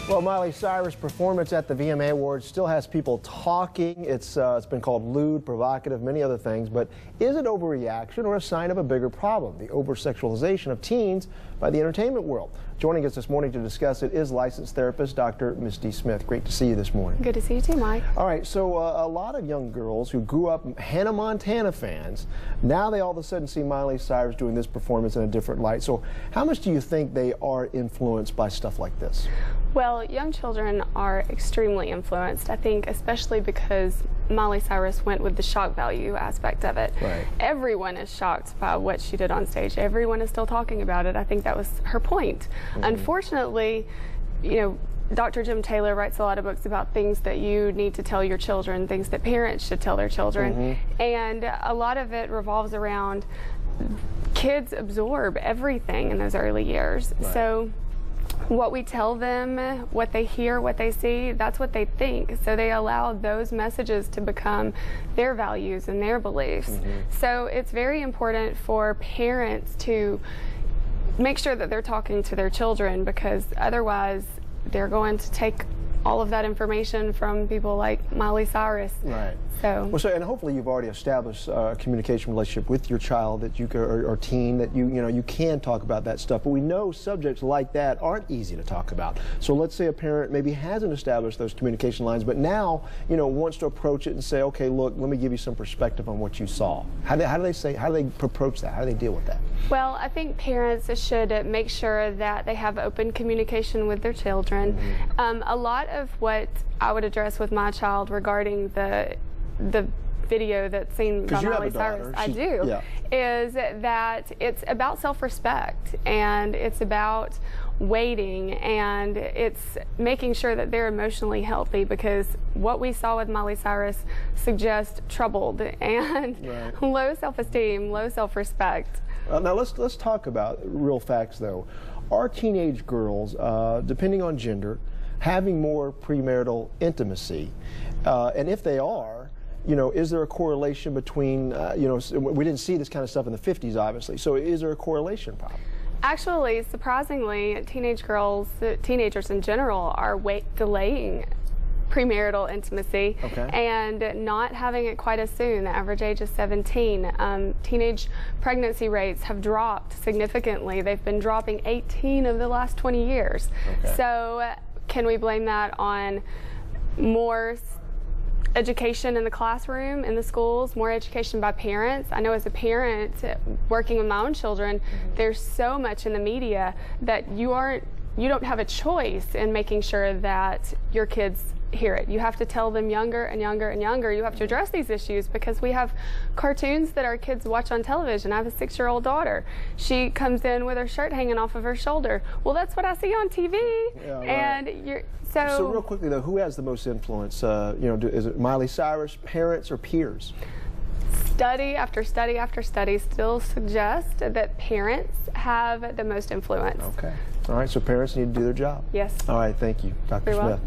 Well, Miley Cyrus' performance at the VMA Awards still has people talking. It's been called lewd, provocative, many other things. But is it overreaction or a sign of a bigger problem, the over-sexualization of teens by the entertainment world? Joining us this morning to discuss it is licensed therapist Dr. Misty Smith. Great to see you this morning. Good to see you too, Mike. All right, so a lot of young girls who grew up Hannah Montana fans, now they all of a sudden see Miley Cyrus doing this performance in a different light. So how much do you think they are influenced by stuff like this? Well, young children are extremely influenced, I think, especially because Miley Cyrus went with the shock value aspect of it. Right. Everyone is shocked by what she did on stage. Everyone is still talking about it. I think that was her point. Unfortunately, you know, Dr. Jim Taylor writes a lot of books about things that you need to tell your children, things that parents should tell their children. And a lot of it revolves around kids absorb everything in those early years. Right. So what we tell them, what they hear, what they see, that's what they think. So they allow those messages to become their values and their beliefs. So it's very important for parents to make sure that they're talking to their children, because otherwise they're going to take all of that information from people like Miley Cyrus. Right. So, well, and hopefully you've already established a communication relationship with your child that you can, or teen, that you can talk about that stuff. But we know subjects like that aren't easy to talk about. So let's say a parent maybe hasn't established those communication lines, but now wants to approach it and say, okay, look, let me give you some perspective on what you saw. How do they approach that? How do they deal with that? Well, I think parents should make sure that they have open communication with their children. A lot of what I would address with my child regarding the video that's seen by Miley Cyrus, I do, is that it's about self-respect, and it's about waiting, and it's making sure that they're emotionally healthy, because what we saw with Miley Cyrus suggests troubled and low self-esteem, low self-respect. Now let's talk about real facts, though. Are teenage girls, depending on gender, having more premarital intimacy? And if they are, is there a correlation between, we didn't see this kind of stuff in the 50s, obviously, so is there a correlation problem? Actually, surprisingly, teenagers in general are delaying premarital intimacy and not having it quite as soon. The average age is 17. Teenage pregnancy rates have dropped significantly. They've been dropping 18 of the last 20 years. So can we blame that on more education in the classroom, in the schools, more education by parents? I know as a parent working with my own children, there's so much in the media that you don't have a choice in making sure that your kids hear it. You have to tell them younger and younger and younger. You have to address these issues, because we have cartoons that our kids watch on television. I have a 6-year-old daughter. She comes in with her shirt hanging off of her shoulder. Well, that's what I see on TV. And so real quickly though, who has the most influence? Is it Miley Cyrus, parents, or peers? Study after study after study still suggests that parents have the most influence. Okay. All right, so parents need to do their job. Yes. All right, thank you, Dr. Smith.